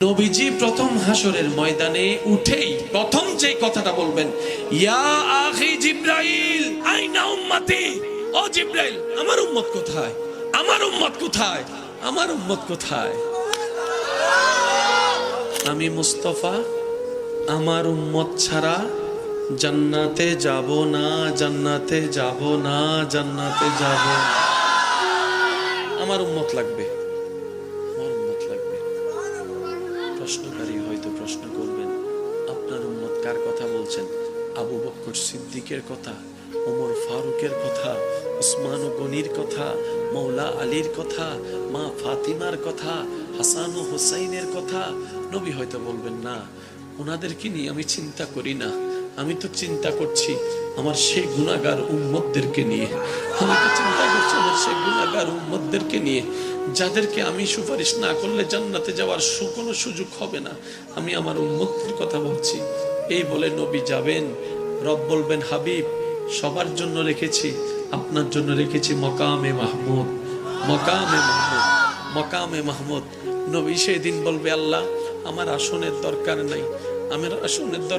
নবীজি প্রথম হাসরের ময়দানে উঠেই প্রথম যে কথাটা বলবেন, ইয়া আখি জিব্রাইল আইনা উম্মতি। ও জিব্রাইল, আমার উম্মত কোথায়? আমার উম্মত কোথায়? আমার উম্মত কোথায়? আমি মুস্তাফা আমার উম্মত ছাড়া জান্নাতে যাব না, জান্নাতে যাব না, জান্নাতে যাব। আমার উম্মত লাগবে, আমার উম্মত লাগবে। প্রশ্নকারী হয়তো প্রশ্ন করবেন, আপনার উম্মত কার কথা বলছেন? আবু বকর সিদ্দিকের কথা, ওমর ফারুকের কথা, উসমান ও গনির কথা, মৌলা আলীর কথা, মা ফাতিমার কথা, হাসান ও হুসাইনের কথা? নবী হয়তো বলবেন, না, ওনাদেরকে নিয়ে আমি চিন্তা করি না, আমি তো চিন্তা করছি আমার সেই গুনাহগার উম্মতদেরকে নিয়ে। আমি তো চিন্তা করছি আমার সেই গুনাহগার উম্মতদেরকে নিয়ে, যাদেরকে আমি সুপারিশ না করলে জান্নাতে যাওয়ার কোনো সুযোগ হবে না। আমি আমার উম্মতের কথা বলছি। এই বলে নবী যাবেন, রব বলবেন, হাবিব, সবার জন্য রেখেছি, আপনার জন্য রেখেছি মকামে মাহমুদ, মকামে মাহমুদ, মকামে মাহমুদ। নবী সেদিন বলবে, আল্লাহ, আমার আসনের দরকার নাই, আমার আসনের দরকার